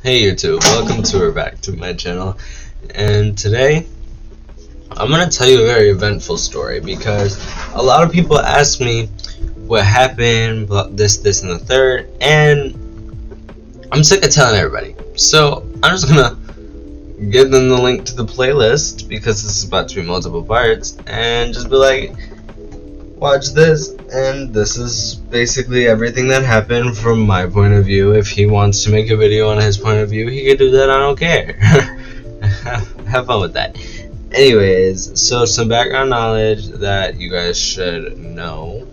Hey YouTube, welcome to or back to my channel, and today I'm going to tell you a very eventful story because a lot of people ask me what happened, this and the third, and I'm sick of telling everybody. So I'm just going to give them the link to the playlist because this is about to be multiple parts and just be like, watch this, and this is basically everything that happened from my point of view. If he wants to make a video on his point of view, he can do that. I don't care. Have fun with that. Anyways, so some background knowledge that you guys should know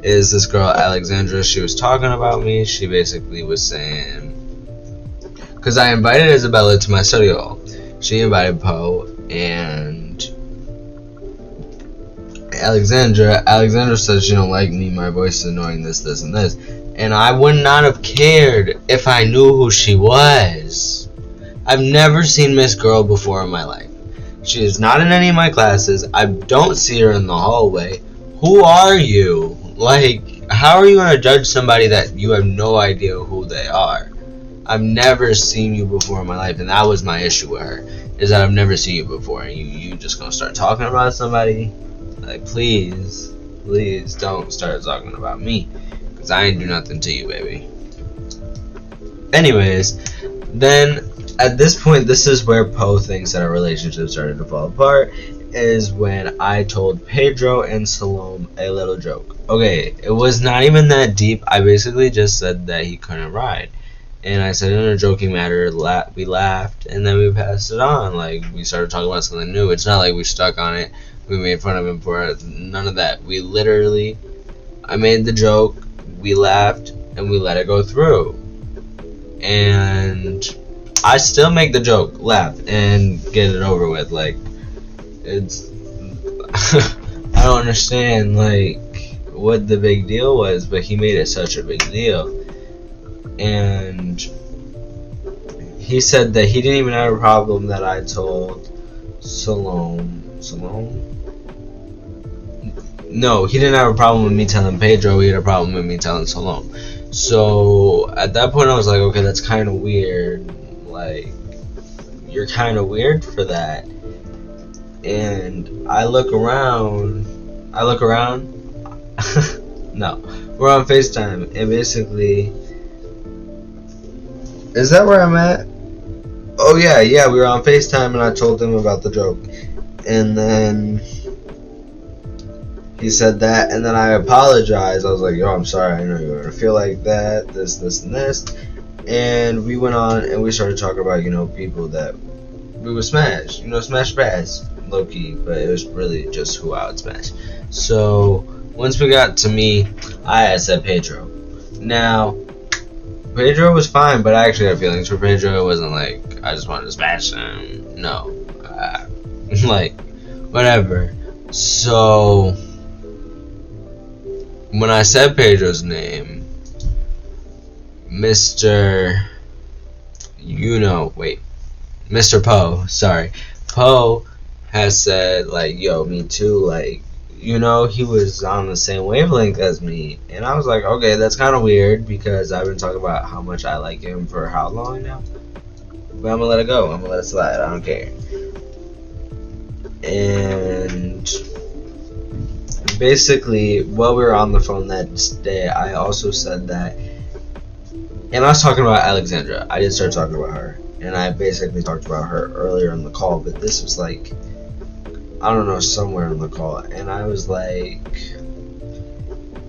is this girl Alexandra. She was talking about me. She basically was saying, because I invited Isabella to my study hall, she invited Poe and Alexandra said she don't like me, my voice is annoying, this, and this. And I would not have cared if I knew who she was. I've never seen Miss Girl before in my life. She is not in any of my classes. I don't see her in the hallway. Who are you? Like, how are you going to judge somebody that you have no idea who they are? I've never seen you before in my life, and that was my issue with her, is that I've never seen you before, and you just going to start talking about somebody? Like, please don't start talking about me, because I ain't do nothing to you, baby. Anyways, then at this point, this is where Poe thinks that our relationship started to fall apart, is when I told Pedro and Salome a little joke. Okay, it was not even that deep. I basically just said that he couldn't ride, and I said in a joking manner, we laughed, and then we passed it on. Like, we started talking about something new. It's not like we stuck on it. We made fun of him for it. None of that. I made the joke, we laughed, and we let it go through. And I still make the joke, laugh, and get it over with. Like, it's... I don't understand, like, what the big deal was, but he made it such a big deal. And he said that he didn't even have a problem that I told Salome? No, he didn't have a problem with me telling Pedro. He had a problem with me telling Salome. So at that point I was like, okay, that's kind of weird. Like, you're kind of weird for that. And I look around. No, we're on FaceTime, and basically, is that where I'm at? Oh yeah, we were on FaceTime, and I told him about the joke, and then he said that, and then I apologized. I was like, yo, I'm sorry, I know you were gonna feel like that, this, and this. And we went on, and we started talking about, people that we would smash. Smash pass, low-key, but it was really just who I would smash. So, once we got to me, I had said Pedro. Now, Pedro was fine, but I actually had feelings for Pedro. It wasn't like I just wanted to smash him. No. Like, whatever. So, when I said Pedro's name, Mr. Poe, sorry. Poe has said, like, yo, me too, like, he was on the same wavelength as me. And I was like, okay, that's kind of weird, because I've been talking about how much I like him for how long now? But I'm gonna let it go. I'm gonna let it slide. I don't care. And basically, while we were on the phone that day, I also said that, and I was talking about Alexandra. I did start talking about her, and I basically talked about her earlier in the call, but this was like, I don't know, somewhere in the call, and I was like,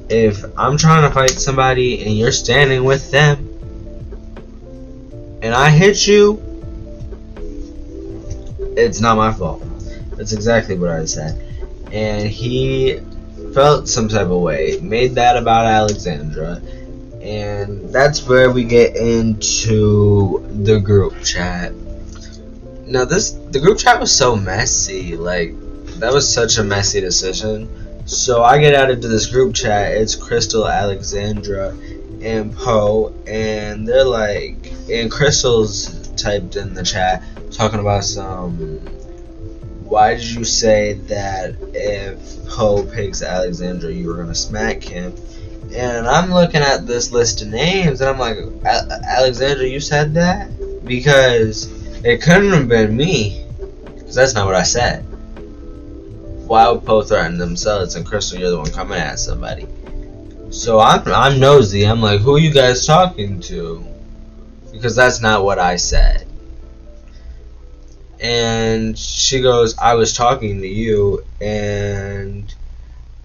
if I'm trying to fight somebody and you're standing with them and I hit you, it's not my fault. That's exactly what I said. And he felt some type of way, made that about Alexandra, and that's where we get into the group chat. Now, the group chat was so messy. Like, that was such a messy decision. So I get added to this group chat. It's Crystal, Alexandra, and Poe, and they're like, and Crystal's typed in the chat talking about why did you say that if Poe picks Alexandra, you were gonna smack him? And I'm looking at this list of names, and I'm like, Alexandra, you said that? because it couldn't have been me, because that's not what I said. Why would Poe threaten themselves and Crystal, you're the one coming at somebody? So I'm nosy. I'm like, who are you guys talking to? Because that's not what I said. And she goes, I was talking to you, and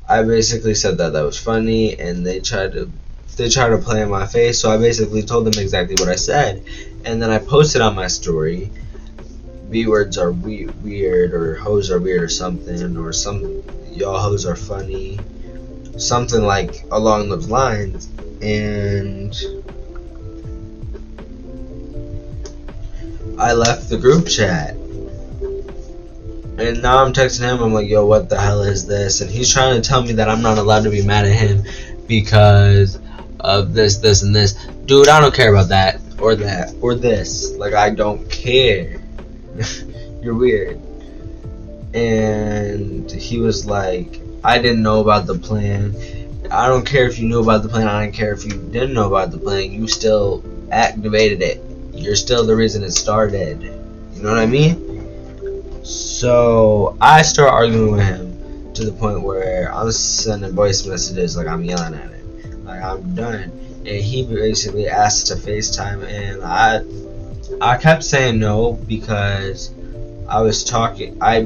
I basically said that was funny, and they tried to play in my face, so I basically told them exactly what I said. And then I posted on my story, B words are weird, or hoes are weird, or something, or y'all hoes are funny, something like along those lines. And I left the group chat. And now I'm texting him, I'm like, yo, what the hell is this? And he's trying to tell me that I'm not allowed to be mad at him because of this, and this. Dude, I don't care about that, or this. Like, I don't care. You're weird. And he was like, I didn't know about the plan. I don't care if you knew about the plan. I don't care if you didn't know about the plan. You still activated it. You're still the reason it started. You know what I mean? So I start arguing with him to the point where I'm sending voice messages, like I'm yelling at him, like I'm done. And he basically asked to FaceTime, and I kept saying no because I was talking. I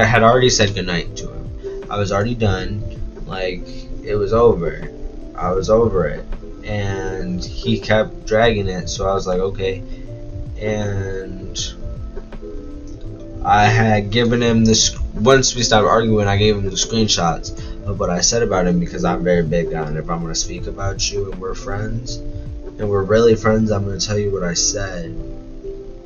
had already said goodnight to him. I was already done. Like, it was over. I was over it, and he kept dragging it. So I was like, okay. And I had given him this. Once we stopped arguing, I gave him the screenshots of what I said about him, because I'm very big on it. If I'm going to speak about you and we're friends, and we're really friends, I'm going to tell you what I said.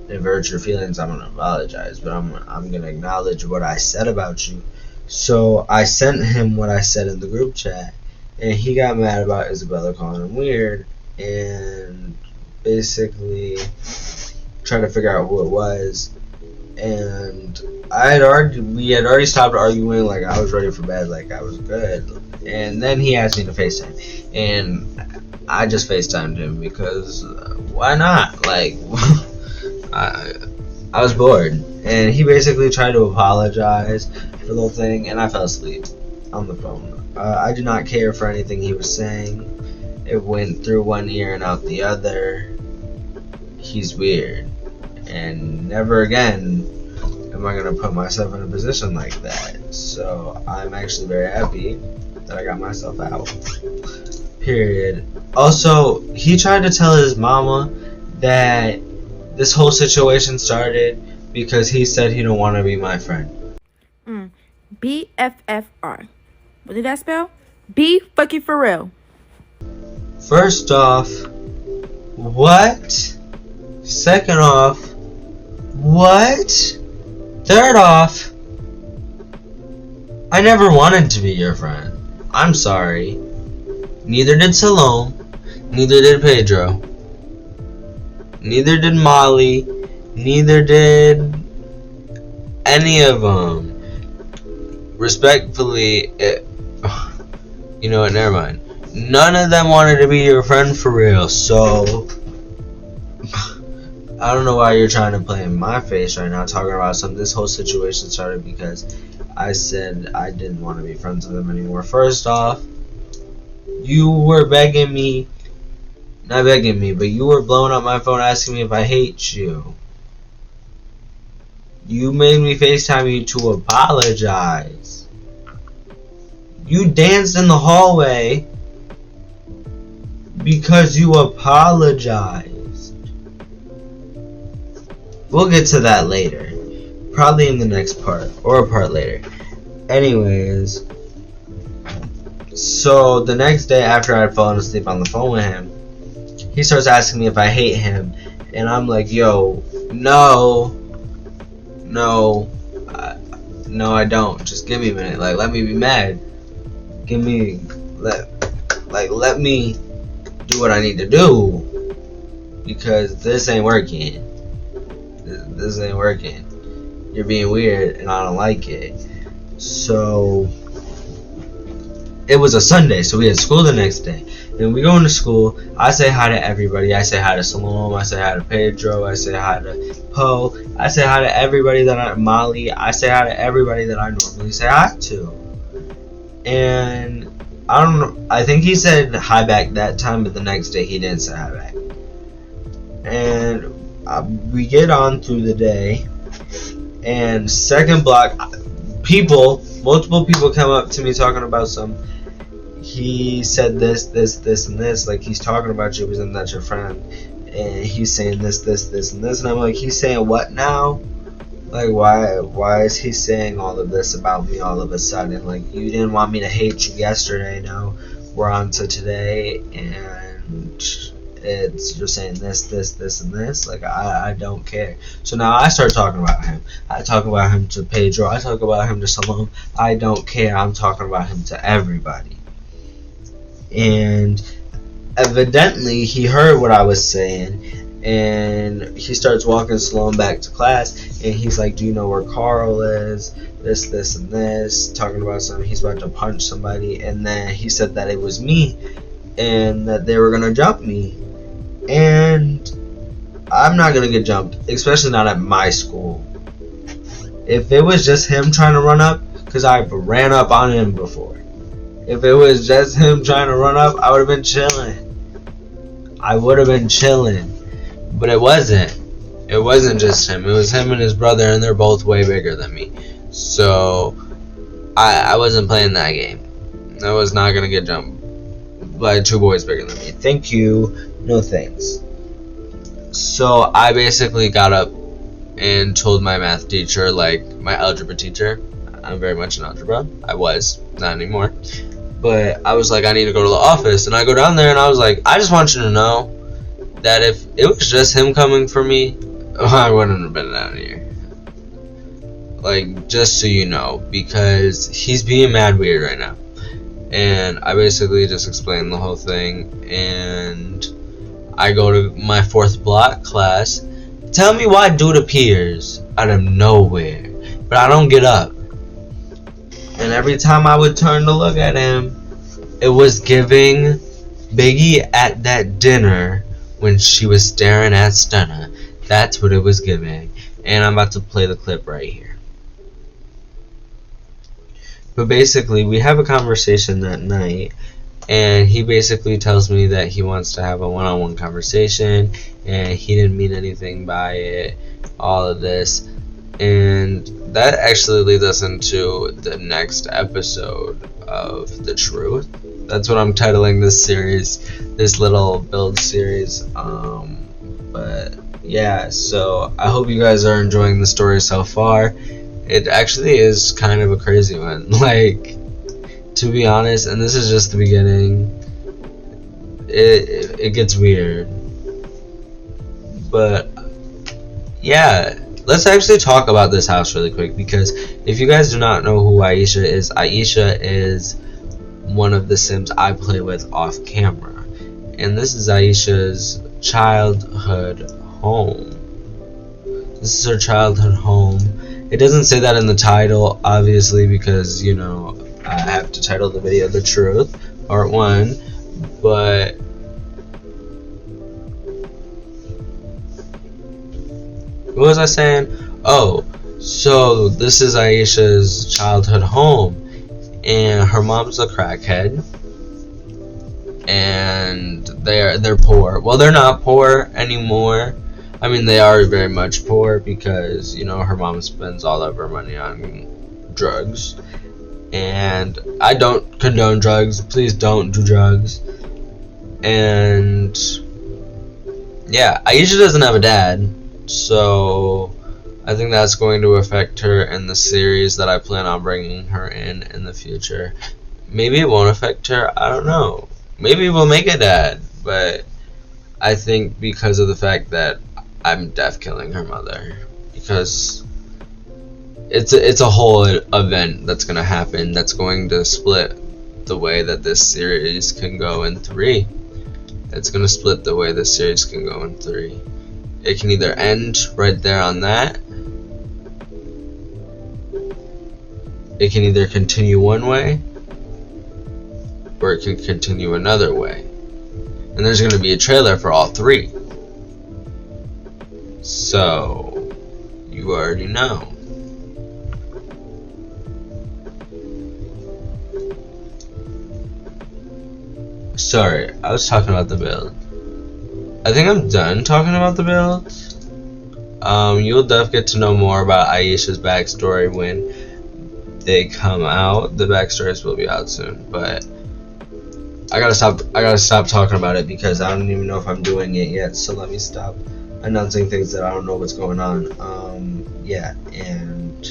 If it hurts your feelings, I'm going to apologize, but I'm going to acknowledge what I said about you. So I sent him what I said in the group chat, and he got mad about Isabella calling him weird, and basically tried to figure out who it was. And we had already stopped arguing. Like, I was ready for bed, like I was good. And then he asked me to FaceTime, and I just FaceTimed him because why not? Like, I was bored, and he basically tried to apologize for the whole thing, and I fell asleep on the phone. I did not care for anything he was saying. It went through one ear and out the other. He's weird, and never again am I going to put myself in a position like that. So I'm actually very happy that I got myself out. Period. Also, he tried to tell his mama that this whole situation started because he said he don't want to be my friend. BFFR. What did that spell? B fucking for real. First off, what? Second off, what? Third off, I never wanted to be your friend. I'm sorry. Neither did Salome. Neither did Pedro. Neither did Molly. Neither did any of them. Respectfully, you know what, never mind. None of them wanted to be your friend for real, so I don't know why you're trying to play in my face right now talking about something. This whole situation started because I said I didn't want to be friends with them anymore. First off, you were begging me, not begging me, but you were blowing up my phone asking me if I hate you. You made me FaceTime you to apologize. You danced in the hallway because you apologized. We'll get to that later. Probably in the next part, or a part later. Anyways, so the next day after I had fallen asleep on the phone with him, he starts asking me if I hate him. And I'm like, yo, no, I don't. Just give me a minute. Like, let me be mad. Let me do what I need to do, because this ain't working. This ain't working. You're being weird, and I don't like it. So it was a Sunday, so we had school the next day. And we go into school. I say hi to everybody. I say hi to Salome. I say hi to Pedro. I say hi to Poe. I say hi to everybody Molly. I say hi to everybody that I normally say hi to. And I don't know. I think he said hi back that time, but the next day he didn't say hi back. And we get on through the day. And second block, multiple people come up to me talking about he said this, and this, like he's talking about you, isn't that your friend? And he's saying this, and this, and I'm like, he's saying what now? Like, why is he saying all of this about me all of a sudden? Like, you didn't want me to hate you yesterday, now we're on to today, and you're saying this, and this. Like, I don't care. So now I start talking about him. I talk about him to Pedro. I talk about him to Salome. I don't care. I'm talking about him to everybody. And evidently, he heard what I was saying, and he starts walking Salome back to class, and he's like, do you know where Carl is? This, and this. Talking about something. He's about to punch somebody, and then he said that it was me, and that they were going to jump me. And I'm not going to get jumped, especially not at my school. If it was just him trying to run up, because I've ran up on him before. If it was just him trying to run up, I would have been chilling. But it wasn't. It wasn't just him. It was him and his brother, and they're both way bigger than me. So, I wasn't playing that game. I was not going to get jumped by two boys bigger than me. Thank you. No thanks. So, I basically got up and told my math teacher, like my algebra teacher. I'm very much in algebra. I was. Not anymore. But I was like, I need to go to the office. And I go down there and I was like, I just want you to know that if it was just him coming for me, I wouldn't have been down here. Like, just so you know. Because he's being mad weird right now. And I basically just explained the whole thing. And I go to my fourth block class. Tell me why dude appears out of nowhere. But I don't get up. And every time I would turn to look at him, it was giving Biggie at that dinner when she was staring at Stunna. That's what it was giving. And I'm about to play the clip right here. But basically, we have a conversation that night. And he basically tells me that he wants to have a one-on-one conversation. And he didn't mean anything by it. All of this. And that actually leads us into the next episode of The Truth. That's what I'm titling this series, this little build series. But yeah, so I hope you guys are enjoying the story so far. It actually is kind of a crazy one. Like, to be honest, and this is just the beginning, it gets weird. But yeah. Let's actually talk about this house really quick, because if you guys do not know who Aisha is one of the Sims I play with off camera. And this is Aisha's childhood home. This is her childhood home. It doesn't say that in the title, obviously, because, you know, I have to title the video The Truth, Part 1. But what was I saying? Oh, so this is Aisha's childhood home, and her mom's a crackhead, and they're poor. Well, they're not poor anymore. I mean, they are very much poor because, you know, her mom spends all of her money on drugs, and I don't condone drugs. Please don't do drugs. And yeah, Aisha doesn't have a dad. So I think that's going to affect her in the series that I plan on bringing her in the future. Maybe it won't affect her. I don't know. Maybe we'll make a dad. But I think because of the fact that I'm death killing her mother. Because it's a whole event that's going to happen. That's going to split the way that this series can go in 3. It's going to split the way this series can go in 3. It can either end right there on that. It can either continue one way, or it can continue another way. and there's going to be a trailer for all three. So, you already know. Sorry, I was talking about the build. I think I'm done talking about the build. You'll definitely get to know more about Aisha's backstory when they come out. The backstories will be out soon, but I gotta stop talking about it because I don't even know if I'm doing it yet. So let me stop announcing things that I don't know what's going on. Yeah, and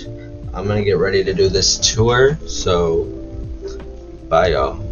I'm gonna get ready to do this tour. So bye, y'all.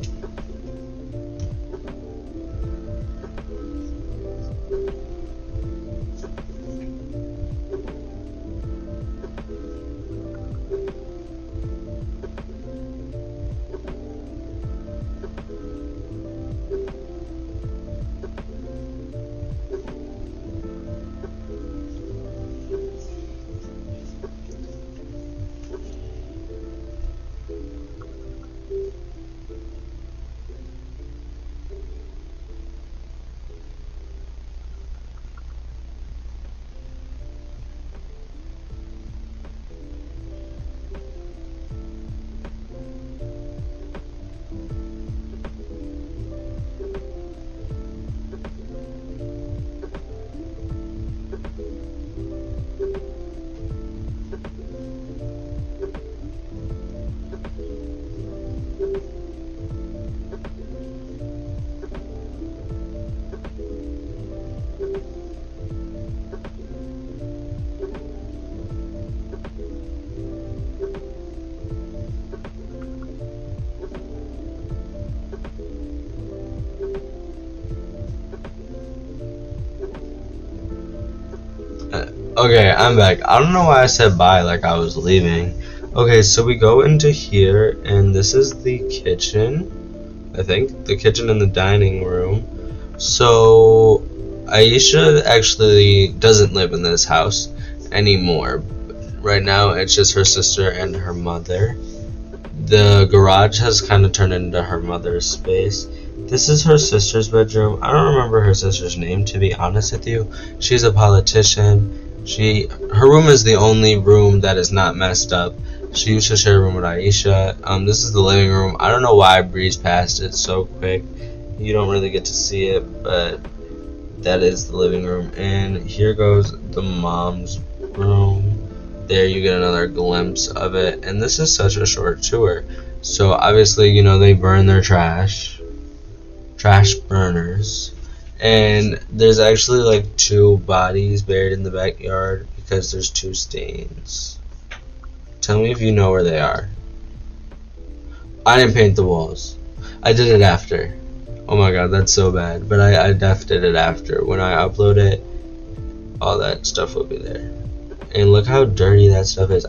Okay, I'm back. I don't know why I said bye like I was leaving. Okay, so we go into here, and this is the kitchen. I think the kitchen and the dining room. So Aisha actually doesn't live in this house anymore. Right now, it's just her sister and her mother. The garage has kind of turned into her mother's space. This is her sister's bedroom. I don't remember her sister's name, to be honest with you. She's a politician. Her room is the only room that is not messed up. She used to share a room with Aisha. This is the living room. I don't know why I breezed past it so quick. You don't really get to see it, but that is the living room. And here goes the mom's room. There you get another glimpse of it. And this is such a short tour. So obviously, you know, they burn their trash burners. And there's actually like 2 bodies buried in the backyard because there's 2 stains. Tell me if you know where they are. I didn't paint the walls. I did it after. Oh my god, that's so bad. But I did it after. When I upload it, all that stuff will be there. And look how dirty that stuff is.